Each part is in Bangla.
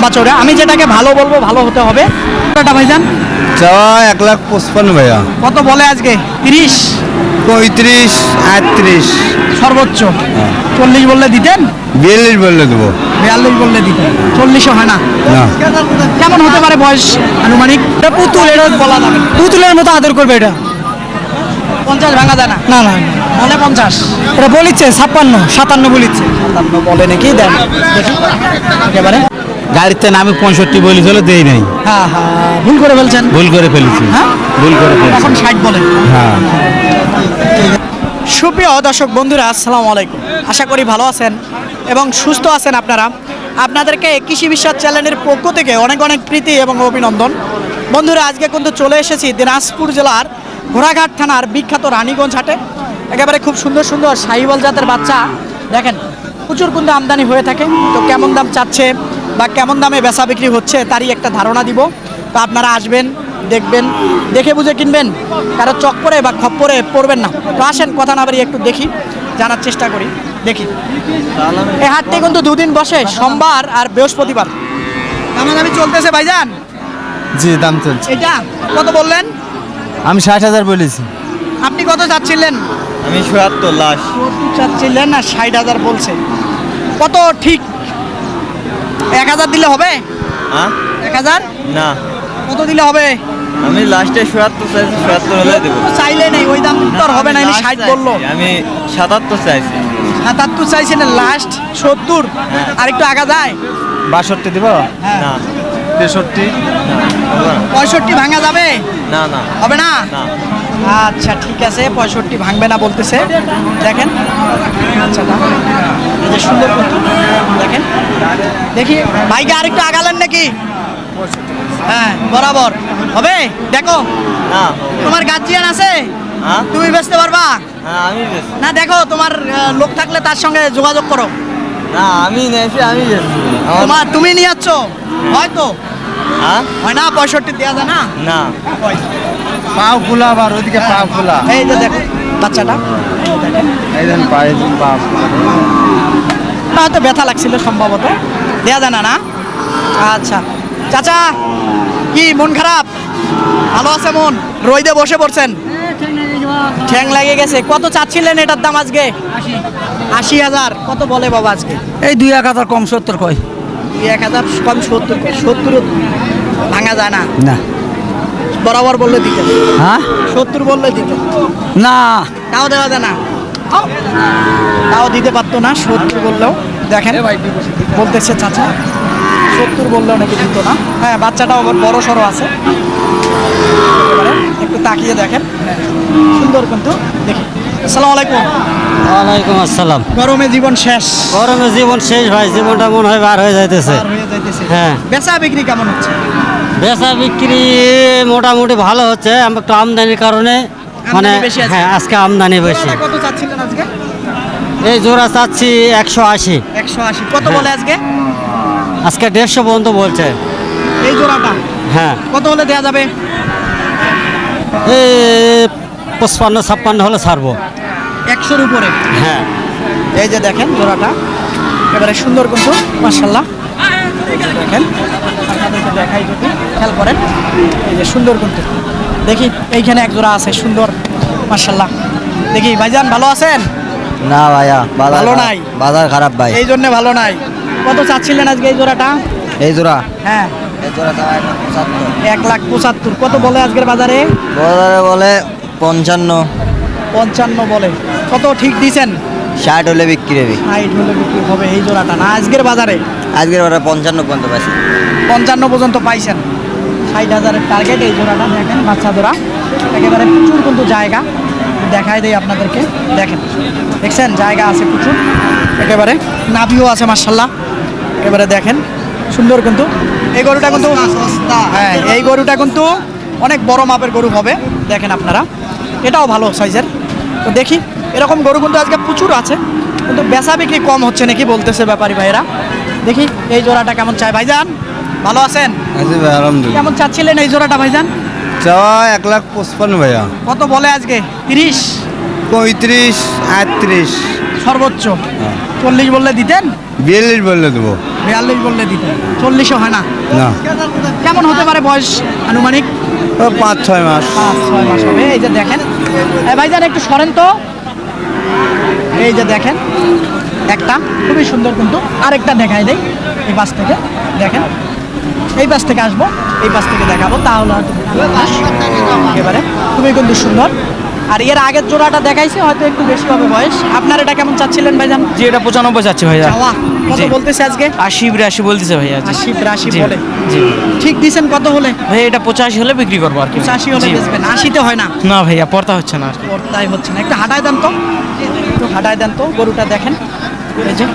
লম্বা চওড়া। আমি যেটাকে ভালো বলবো ভালো হতে হবে। কতটা ভাইজান? চাওয়া 1,55,000 ভাইয়া। কত বলে আজকে? 30, 35, 38। সর্বোচ্চ 40 বললে দিতেন? 42 বললে দেবো। 42 বললে দিতেন, 40ও হয় না। না, কেমন হতে পারে বয়স আনুমানিক? এটা পুতুল, এটা বলা যাবে না। পুতুলের মতো আদর করবে এটা। 50 ভাঙা যায় না? না না, বলে 50। এটা বলিচ্ছে 56, 57 বলিচ্ছে। 57 বলে নাকি? দেন দেখি একেবারে। গাড়িতে আমি 65 বলেছিল, দেই নাই। হ্যাঁ হ্যাঁ, ভুল করে ফেলছেন। ভুল করে ফেলেছি। হ্যাঁ, ভুল করে ফেলেছি। এখন 60 বলে। হ্যাঁ। সুপ্রিয় দর্শক বন্ধুরা, আসসালামু আলাইকুম। আশা করি ভালো আছেন এবং সুস্থ আছেন আপনারা। আপনাদেরকে কৃষি বিশ্বাস চ্যানেলের পক্ষ থেকে অনেক অনেক প্রীতি এবং অভিনন্দন। বন্ধুরা, আজকে কিন্তু চলে এসেছি দিনাজপুর জেলার ঘোড়াঘাট থানার বিখ্যাত রানীগঞ্জ হাটে। একেবারে খুব সুন্দর সুন্দর শাহিওয়াল জাতের বাচ্চা দেখেন প্রচুর কিন্তু আমদানি হয়ে থাকে। তো কেমন দাম চাচ্ছে বা কেমন দামে বেচা বিক্রি হচ্ছে তারই একটা ধারণা দিব। তো আপনারা আসবেন, দেখবেন, দেখে বুঝে কিনবেন, কারো চক্করে বা খপ্পরে পড়বেন না। তো আসেন, কথা না বাড়িয়ে একটু দেখি, জানার চেষ্টা করি। দেখি এই হাটটি কিন্তু দুদিন বসে, সোমবার আর বৃহস্পতিবার। দামাদামি চলতেছে ভাইজান? জি, দাম চলছে। এটা কত বললেন? আমি 60,000 বলেছি। আপনি কত চাচ্ছিলেন? আমি 77 লাস্ট চাচ্ছিলেন না 60,000 বলছে। কত ঠিক? 1,000 দিলে হবে? হ্যাঁ 1,000? না, কত দিলে হবে? আমি লাস্টে 77 চাইছি, 77 হলে দেবো। চাইলে নেই, ওই দাম তো আর হবে না। 60 বললো। আমি 77 চাইছি। 77 চাইছেন, লাস্ট 70। আর একটু আগা যায়? 62 দিব? হ্যাঁ। না। 63? 65 ভাঙা যাবে? না না হবে না? না। আচ্ছা ঠিক আছে, 65 ভাঙবে না বলতেছে। দেখেন আচ্ছা, এই যে সুন্দর কিন্তু দেখেন। দেখি ভাইকে আরেকটু আগালেন নাকি? হ্যাঁ, বরাবর হবে। দেখো, না। তোমার গার্জিয়ান আছে? হ্যাঁ? তুমি বেচতে পারবা হ্যাঁ, আমি বেশি। না? দেখো, তোমার লোক থাকলে তার সঙ্গে যোগাযোগ করো। না, আমি নেছি, আমি বেশি। তুমি নিয়ে যাচ্ছ হয়তো? হ্যাঁ? হয় না? 65 দেওয়া যায় না? না। পাও ফুলা, আবার ওইদিকে পাও ফুলা। এই যে দেখো বাচ্চাটা, এই দেন পায়ে পাও ফুলা। হয়তো ব্যথা লাগছিল সম্ভবত, দেয়া যায় না। না, আচ্ছা। চাচা, কি মন খারাপ? ভালো আছে মন? রইদে বসে পড়ছেন, ঠ্যাং লাগে গেছে। কত চাচ্ছিলেন এটার দাম আজকে? 80,000। কত বলে বাবা আজকে? এই 2,000 কম 70 কয়। 1,000 কম 70। 70 ভাঙা যায় না? না। বরাবর বললে দিতে? হ্যাঁ? 70 বললে দিতে? না। তাও দেওয়া যায় না? তাও দিতে পারতো না 70 বললেও। দেখেন বলতেছে চাচা 70 বললেও নাকি দিত না। হ্যাঁ, বাচ্চাটাও আবার বড় সড়ো আছে। এবারে একটু তাকিয়ে দেখেন, সুন্দর কিন্তু। দেখি। আসসালামু আলাইকুম। ওয়ালাইকুম আসসালাম। গরমে জীবন শেষ, গরমে জীবন শেষ ভাই, জীবনটা মনে হয় বার হয়ে যাইতেছে। পার হয়ে যাইতেছে। হ্যাঁ। বেচা বিক্রি কেমন হচ্ছে? বেচা বিক্রি মোটামুটি ভালো হচ্ছে, একটু আমদানির কারণে মানে আমদানি বেশি আছে? হ্যাঁ, আজকে আমদানি বেশি। জোড়াটা কত চাচ্ছিলেন আজকে? এই জোড়া চাচ্ছি 180। 180। কত বলে আজকে? আজকে 150 পর্যন্ত বলছে। এই জোড়াটা হ্যাঁ, কত হলে দেওয়া যাবে? এই 55-56 হলে ছাড়বো। 100-র উপরে? হ্যাঁ। এই যে দেখেন জোড়াটা এবারে সুন্দর কিন্তু মাশাআল্লাহ। দেখেন আপনাদেরকে দেখাই যদি খেয়াল করেন, এই যে সুন্দর কিন্তু। দেখি এইখানে এক জোড়া আছে সুন্দর মাশাআল্লাহ। দেখি ভাইজান, ভালো আছেন? না ভাইয়া, ভালো নাই? বাজার খারাপ ভাই। এই জন্য ভালো নাই। কত চাচ্ছিলেন আজকে এই জোড়াটা? এই জোড়া, হ্যাঁ, এই জোড়া দাম 1,75,000। 1,75,000। কত বলে আজকের বাজারে? বাজারে বলে 55। 55 বলে। কত ঠিক দিয়েছেন? 60 হলে বিক্রি হবে। 60 হলে বিক্রি হবে এই জোড়াটা না আজকের বাজারে? আজকের বাজারে 55 পর্যন্ত পাইছি। 55 পর্যন্ত পাইছেন। 60,000-এর টার্গেট এই জোড়াটা। দেখেন বাচ্চা জোড়া, একেবারে প্রচুর কিন্তু জায়গা। দেখাই দেয় আপনাদেরকে। দেখেন, দেখছেন জায়গা আছে প্রচুর, একেবারে নাভিও আছে মাশাআল্লাহ। একেবারে দেখেন সুন্দর কিন্তু এই গরুটা কিন্তু। হ্যাঁ, এই গরুটা কিন্তু অনেক বড় মাপের গরু হবে। দেখেন আপনারা, এটাও ভালো সাইজের। তো দেখি, এরকম গরু কিন্তু আজকে প্রচুর আছে, কিন্তু বেচা বিক্রি কম হচ্ছে নাকি বলতেছে ব্যাপারী ভাইরা। দেখি এই জোড়াটা কেমন চাই। ভাইজান, ভালো আছেন? আছি ভাই, আলহামদুলিল্লাহ। কেমন চাচ্ছিলেন এই জোড়াটা ভাইজান? চাওয়া 1,55,000 ভাইয়া। কত বলে আজকে? 30, 35, 38। সর্বোচ্চ হ্যাঁ। 40 বললে দিতেন? 42 বললে দেবো। 42 বললে দিতে 40 হয় না না কেমন হতে পারে বয়স আনুমানিক 5-6 মাস 5-6 মাস হবে এই যে দেখেন ভাইজান একটু সরেন তো এই যে দেখেন একটা খুবই সুন্দর কিন্তু আরেকটা দেখাই দেই এই পাশ থেকে দেখেন এই পাশ থেকে আসবো এই পাশ থেকে দেখাবো তাহলে হয়তো একেবারে খুবই কিন্তু সুন্দর আর এর আগের জোড়াটা দেখাইছে হয়তো একটু বেশি হবে বয়স আপনার এটা কেমন চাচ্ছিলেন ভাইজান জি এটা 95 যাচ্ছে ভাইয়া চাওয়া কত জি। বলতেছে আজকে 80 বলতেছে ভাইয়া জি। 80 জি, বলে জি ঠিক দিছেন কত হলে ভাইয়া এটা 85 হলে বিক্রি করবো আর কি 85 হলে জি। বেচবেন 80 তে হয় না না ভাইয়া পড়তা হচ্ছে না আর কি তাই হচ্ছে না একটু হাঁটায় দেন তো একটু হাঁটায় দেন তো গরুটা দেখেন এই যে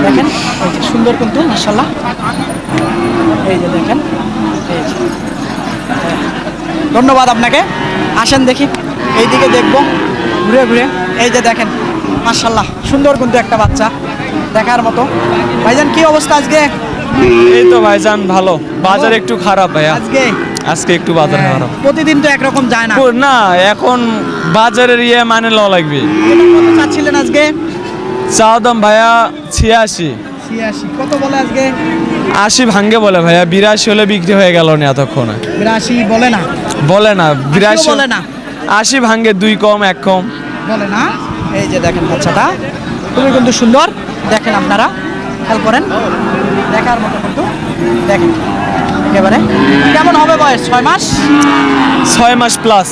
দেখেন এই যে সুন্দর কিন্তু মাশাল্লাহ এই যে দেখেন এই যে ধন্যবাদ আপনাকে আসেন দেখি এইদিকে দেখবো ঘুরে ঘুরে এই যে দেখেন মাশাল্লাহ সুন্দর কিন্তু একটা বাচ্চা দেখার মতো ভাইজান কি অবস্থা আজকে এই তো ভাইজান ভালো বাজার একটু খারাপ ভাইয়া আজকে আজকে একটু বাজার খারাপ প্রতিদিন তো একরকম যায় না না এখন বাজারের মানে ল লাগবে এটা কত চাচ্ছিলেন আজকে চাও দাম ভাইয়া 86 86 কত বলে আজকে 80 ভাঙ্গে বলে ভাইয়া 82 হলে বিক্রি হয়ে গেল না এতক্ষণে 82 বলে না বলে না 82 বলে না 80 ভাঙ্গে 2 কম 1 কম বলে না এই যে দেখেন বাচ্চাটা খুবই কিন্তু সুন্দর দেখেন আপনারা খেয়াল করেন দেখার মতো কিন্তু দেখেন একেবারে কেমন হবে বয়স 6 মাস 6 মাস প্লাস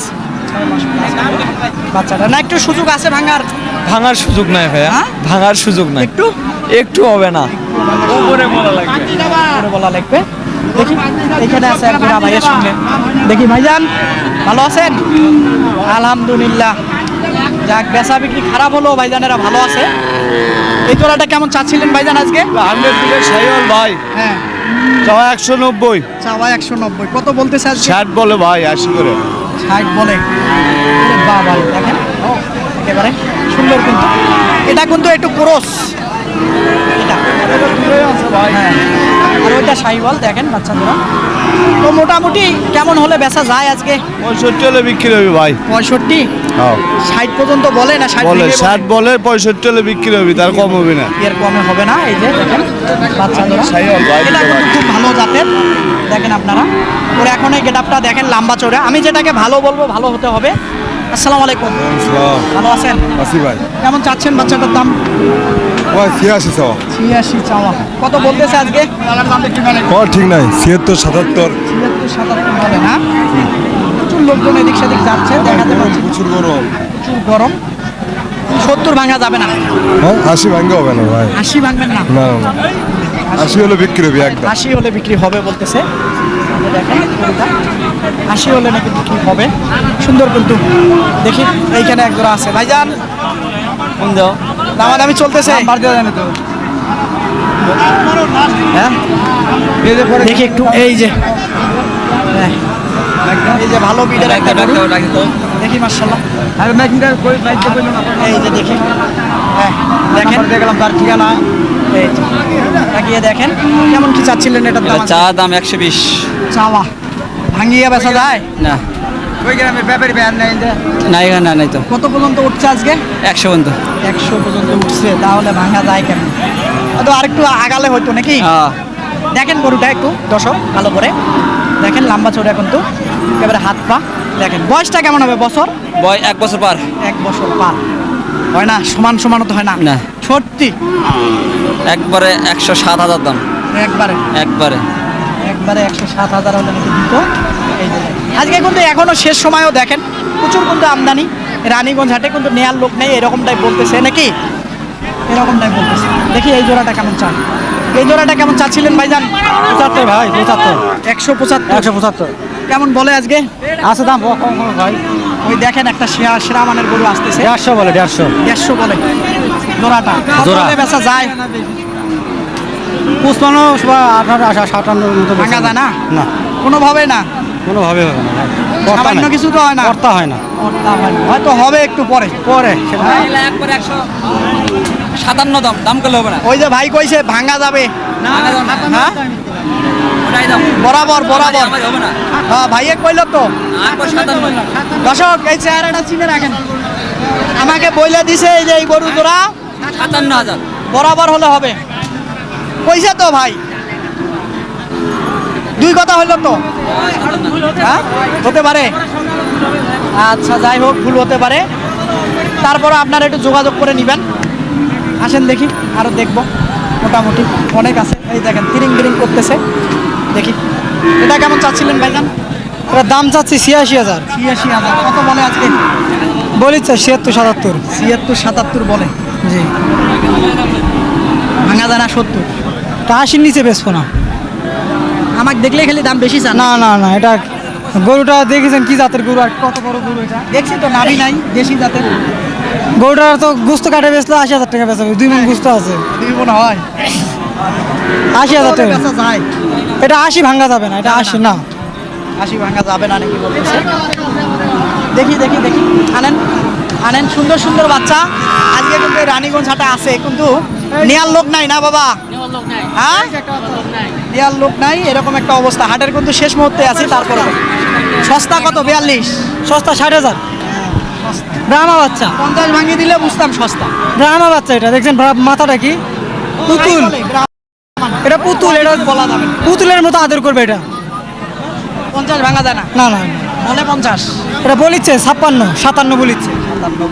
বাচ্চাটা না একটু সুযোগ আছে ভাঙার ভাঙার সুযোগ নাই ভাইয়া হ্যাঁ? ভাঙার সুযোগ নাই একটু একটু হবে না উপরে বলা লাগবে করে বলা লাগবে দেখি এখানে আছে এক বুড়া ভাইয়ের সঙ্গে দেখি ভাইজান ভালো আছেন আলহামদুলিল্লাহ যাক বেচা বিক্রি খারাপ হলো ভাইজানেরা ভালো আছে এই তোলাটা কেমন চাচ্ছিলেন ভাইজান আজকে 100 দিলে সাইওয়াল ভাই হ্যাঁ চাওয়া 190 চাওয়া 190 কত বলতেছে আজকে 60 বলে ভাই 80 করে 60 বলে ওরে বাবা দেখেন একেবারে সুন্দর কিন্তু এটা কিন্তু একটু ক্রস এটা হ্যাঁ আর ওইটা সাইওয়াল দেখেন বাচ্চাদের তো মোটামুটি কেমন হলে বেচা যায় আজকে 65 হলে বিক্রি হবে ভাই 65 হ্যাঁ 60 পর্যন্ত বলে না 60 বলে ভেঙে 60 বলে 65 হলে বিক্রি হবে তার কম হবে না এর কমে হবে না এই যে দেখেন বাচ্চাদের সাইওয়াল ভাই এটা কিন্তু খুব ভালো জাতের দেখেন আপনারা ওর এখন এই গেটআপটা দেখেন লম্বা চওড়া আমি যেটাকে ভালো বলবো ভালো হতে হবে আসসালামু আলাইকুম ভালো আছেন আসি ভাই কেমন চাচ্ছেন বাচ্চাটার দাম ভাই 86 চাওয়া 86 চাওয়া কত বলতেছে আজকে কর ঠিক নাই 76 77 77 বলে না প্রচুর লোকজন এদিক সেদিক যাচ্ছে দেখাতে পাচ্ছি প্রচুর গরম প্রচুর গরম 70 ভাঙা যাবে না হ্যাঁ 80 ভাঙ্গে হবে না ভাই 80 ভাঙবেন না না 80 হলে বিক্রি হবে একদম 80 হলে বিক্রি হবে বলতেছে দেখেন গরুটা 80 হলে নাকি বিক্রি হবে সুন্দর কিন্তু দেখি এইখানে এক জোড়া আছে ভাইজান কোন দাও দামাদামি চলতেছে হ্যাঁ দেখি একটু এই যে হ্যাঁ, এই যে ভালো বিডের একটা গরু দেখি মাশাআল্লাহ এই যে দেখি হ্যাঁ দেখেন দেখলাম তার ঠিকানা এই যে তাকিয়ে দেখেন কেমন কি চাচ্ছিলেন এটার দাম চা দাম 120 চাওয়া ভাঙিয়ে বেচা যায় না ওই গ্রামে ব্যাপারী ব্যান নাই না এখানে নাই তো কত পর্যন্ত উঠছে আজকে 100 পর্যন্ত 100 পর্যন্ত উঠছে তাহলে ভাঙা যায় কেন তো আরেকটু আগালে হয়তো নাকি দেখেন গরুটা একটু দর্শক ভালো করে দেখেন লম্বা চড়া কিন্তু একেবারে হাত পা দেখেন বয়সটা কেমন হবে বছর বয় 1 বছর পার 1 বছর পার হয় না সমান সমানও তো হয় না না। সত্যি একবারে 107,000 দাম একবারে একবারে একবারে 107,000 হলে নাকি দিত এই যে দেখেন। আজকে কিন্তু এখনো শেষ সময়ও দেখেন প্রচুর কিন্তু আমদানি রানীগঞ্জ হাটে কিন্তু নেয়ার লোক নেই এরকমটাই বলতেছে নাকি এরকমটাই বলতেছে দেখি এই জোড়াটা কেমন চান এই জোড়াটা কেমন চাচ্ছিলেন ভাইজান 75 ভাই 75 175 175 কেমন বলে আজকে আছে দাম কম ভাই ওই দেখেন একটা সেরা মানের গরু আসতেছে 150 বলে 150 150 বলে জোড়াটা জোড়া। জোড়া বেচা যায় 55 বা 18 57 মতো ভাঙা যায় না না কোনোভাবে না কোনোভাবে হবে না সামান্য কিছু তো হয় না কর্তা হয় না কর্তা হয় না। হয়তো হবে একটু পরে একবারে 157 দাম করলে হবে না ওই যে ভাই কইছে ভাঙা যাবে হ্যাঁ ওটাই দাম বরাবর বরাবর হবে না হ্যাঁ ভাইয়ে কইলো তো 57 দর্শক এই চেহারাটা চিনে রাখেন আমাকে বইলে দিছে এই যে এই গরু জোড়া 57000 বরাবর হলে হবে কইছে তো ভাই, দুই কথা হইলো তো, হ্যাঁ হতে পারে। আচ্ছা যাই হোক, ভুল হতে পারে, তারপরে আপনারা একটু যোগাযোগ করে নেবেন। আসেন দেখি, আরো দেখবো, মোটামুটি অনেক আছে। এই দেখেন তিরিং বিরিং করতেছে, দেখি এটা কেমন চাচ্ছিলেন ভাইজান? এটার দাম চাচ্ছি 86,000। 86,000। কত বলে আজকে? বলিচ্ছে 76-77। 76-77 বলে। জি, ভাঙা দানা 70। এটা 80-র নিচে বেচবো না। আমাকে দেখলে খালি দাম বেশি চান? না না না, এটা গরুটা দেখেছেন কি জাতের গরু, আর কত বড় গরু এটা। দেখছি তো, নাভি নাই, দেশি জাতের। গরুটার তো গোস্ত কাটে বেচলে 80,000 টাকা বেচাবে, 2 মণ গোস্ত আছে। দুই মনে হয় 80,000 টাকা। বেচা যায়? এটা 80 ভাঙা যাবে না, এটা 80 না। 80 ভাঙা যাবে না নাকি বলতেছে? দেখি দেখি দেখি, আনেন আনেন, সুন্দর সুন্দর বাচ্চা। আজকে কিন্তু এই রানীগঞ্জ হাটে আছে, কিন্তু নেয়ার লোক নাই না বাবা? হ্যাঁ, নেয়ার লোক নাই, এরকম একটা অবস্থা। হাটের কিন্তু শেষ মুহূর্তে আছি। তারপরে সস্তা কত? 42। সস্তা 60,000। ব্রাহ্মা বাচ্চা, 50 ভাঙিয়ে দিলে বুঝতাম সস্তা। ব্রাহ্মা বাচ্চা। এটা দেখছেন মাথাটা কি? পুতুল। এটা পুতুল, এটা বলা যাবে না। পুতুলের মতো আদর করবে এটা। 50 ভাঙা যায় না? না না, বলে 50। এটা বলিচ্ছে 56-57 বলিচ্ছে।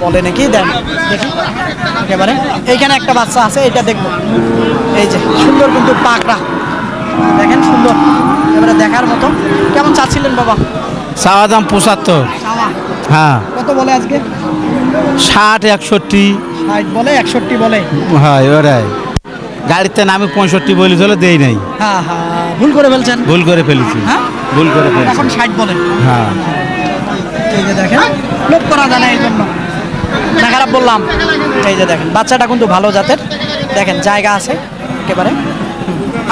বলে নাকি, দেন দেখি একেবারে। এইখানে একটা বাচ্চা আছে, এটা দেখবো। এই যে সুন্দর কিন্তু পাকড়া, দেখেন সুন্দর, এবারে দেখার মতো। কেমন চাচ্ছিলেন বাবা? চাওয়া দাম 75। চাওয়া হ্যাঁ, কত বলে আজকে? 60-61। 60 বলে, 61 বলে। হয় ওরাই। গাড়িতে নামে 65 বলি চলে দেই নাই, হ্যাঁ হ্যাঁ, ভুল করে ফেলছেন। ভুল করে ফেলেছি। হ্যাঁ, ভুল করে ফেলেছি। এখন 60 বলে। হ্যাঁ, এই যে দেখেন, লোক করা যায় না এই জন্য না, খারাপ বললাম। এই যে দেখেন, বাচ্চাটা কিন্তু ভালো জাতের, দেখেন জায়গা আছে একেবারে।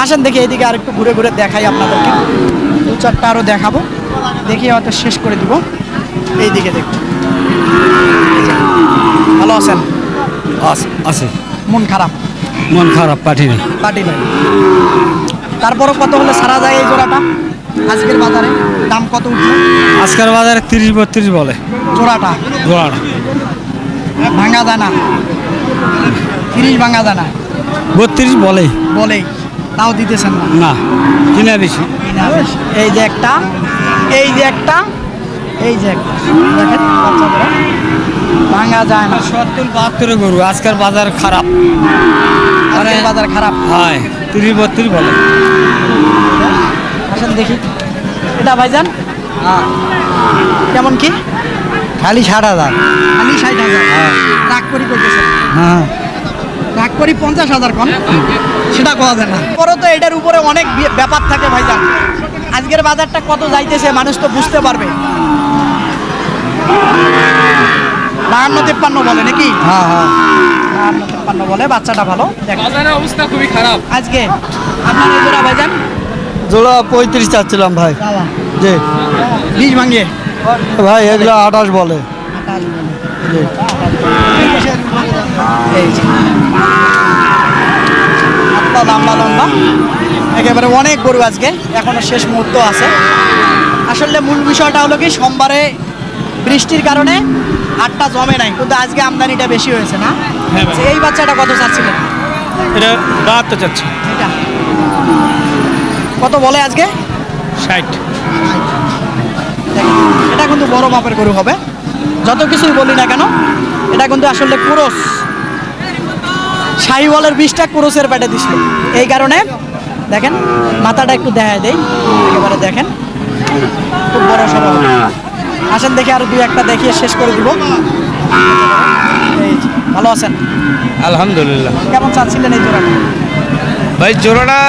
আসেন দেখি এইদিকে আর একটু ঘুরে ঘুরে দেখাই আপনাদেরকে, 2-4টা আরও দেখাবো, দেখি হয়তো শেষ করে দিব। এইদিকে দেখুন, ভালো আছেন? আছে, মন খারাপ? মন খারাপ, পাঠিয়ে পার্টি নাই, তারপরও কত হলে সারা যায় এই জোড়াটা? আজকের বাজারে দাম কত উঠলো? আজকের বাজারে 30-32 বলে জোড়াটা। জোড়াটা। ভাঙা দানা 30 ভাঙা দানা 32 বলেই বলেই, তাও দিতেছেন না? না, কিনা বেশি। কিনা বেশি। এই যে একটা, এই যে একটা, এই যে একটা, দেখেন বাচ্চাগুলো ভাঙা যায় না। 70-72 গরু, আজকের বাজার খারাপ, আজকের বাজার খারাপ। হয় 30-32 বলে। আসেন দেখি এটা ভাইজান, কেমন কি? খালি 60,000। খালি 60,000। রাগ করি করতেছেন? হ্যাঁ, রাগ করি 50,000 কম, সেটা কোয়া যায় না। পরে তো এটার উপরে অনেক ব্যাপার থাকে ভাইজান। আজকের বাজারটা কত যাইতেছে মানুষ তো বুঝতে পারবে। 52-53 বলে নাকি? হ্যাঁ হ্যাঁ। 52-53 বলে, বাচ্চাটা ভালো। দেখেন বাজারের অবস্থা খুবই খারাপ। আজকে আপনার এই জোড়া ভাইজান জোড়া 35 চাচ্ছিলাম ভাই। জি 20 ভাঙিয়ে ভাই, এগুলো 28 বলে। জি। এই যে হাতটা লম্বা লম্বা, একেবারে অনেক গরু আজকে, এখনো শেষ মুহূর্ত আছে। আসলে মূল বিষয়টা হলো কি, সোমবারে বৃষ্টির কারণে হাটটা জমে নাই, কিন্তু আজকে আমদানিটা বেশি হয়েছে না? আচ্ছা, এই বাচ্চাটা কত চাচ্ছিলেন? এটা 72 চাচ্ছি। এটা কত বলে আজকে? 60। দেখেন, এটা কিন্তু বড় মাপের গরু হবে, যত কিছুই বলি না কেন। এটা কিন্তু আসলে ক্রস, শাহিওয়ালের 20টা ক্রসের পেটে দিছিল, এই কারণে দেখেন মাথাটা একটু দেখায় দেই, একেবারে দেখেন খুব বড় সড়ো হবে। আসেন দেখি আরো 2-1টা দেখিয়ে শেষ করে দিব। এই যে, ভালো আছেন? আলহামদুলিল্লাহ। কেমন চাচ্ছিলেন এই জোড়াটা? ভাই জোড়াটা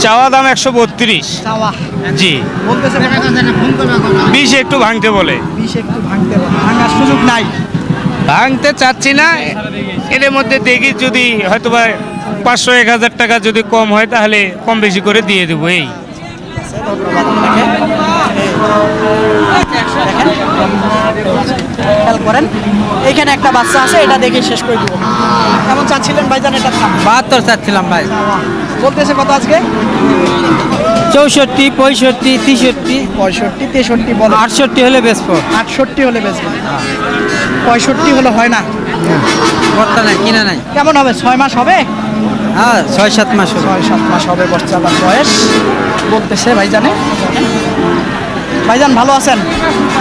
চাওয়া দাম 132। চাওয়া জি, বলতেছে 20 একটু ভাঙতে বলে। 20 একটু ভাঙতে বলে, ভাঙার সুযোগ নাই। ভাঙতে চাচ্ছি না, এর মধ্যে দেখি যদি হয়তো বা 500-1000 টাকা যদি কম হয় তাহলে কম বেশি করে দিয়ে দেবো। এই ধন্যবাদ আপনাকে। দেখেন, খেয়াল করেন, এইখানে একটা বাচ্চা আছে, এটা দেখে শেষ করে দিব। কেমন চাচ্ছিলেন ভাইজান এটার দাম? 72 চাচ্ছিলাম ভাই। বলতেছে কত আজকে? 64, 65, 63, 65-63 বলে। 68 হলে বেচবো। 68 হলে বেচবেন? 65 হলে হয় না? ভর্তা নাই, কিনা নাই। কেমন হবে, 6 মাস হবে? হ্যাঁ 6-7 মাস হবে। 6-7 মাস হবে বাচ্চাটার বয়স বলতেছে ভাইজানে। ভাইজান ভালো আছেন?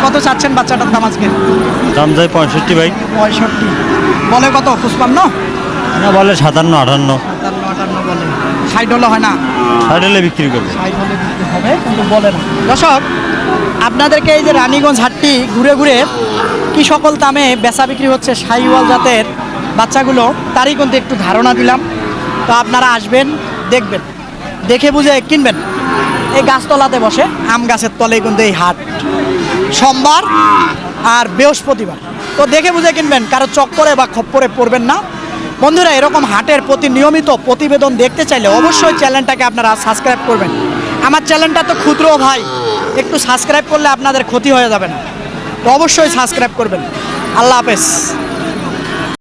কত চাচ্ছেন বাচ্চাটার দাম আজকে? দাম যায় 65 ভাই। 65 বলে কত? 55 না বলে 57 58 57 বলে। 60 হলে হয় না? 60 হলে বিক্রি করবে। 60 হলে বিক্রি হবে কিন্তু বলে না। দর্শক আপনাদেরকে এই যে রানীগঞ্জ হাটটি ঘুরে ঘুরে কি সকল দামে বেচা বিক্রি হচ্ছে শাহিওয়াল জাতের বাচ্চাগুলো তারই কিন্তু একটু ধারণা দিলাম। তো আপনারা আসবেন, দেখবেন, দেখে বুঝে কিনবেন। এই গাছতলাতে বসে, আম গাছের তলে কিন্তু এই হাট সোমবার আর বৃহস্পতিবার। তো দেখে বুঝে কিনবেন, কারো চক্করে বা খপ্পরে পড়বেন না। বন্ধুরা এরকম হাটের প্রতি নিয়মিত প্রতিবেদন দেখতে চাইলে অবশ্যই চ্যানেলটাকে আপনারা সাবস্ক্রাইব করবেন। আমার চ্যানেলটা তো ক্ষুদ্র ভাই, একটু সাবস্ক্রাইব করলে আপনাদের ক্ষতি হয়ে যাবে না। তো অবশ্যই সাবস্ক্রাইব করবেন। আল্লাহ হাফেজ।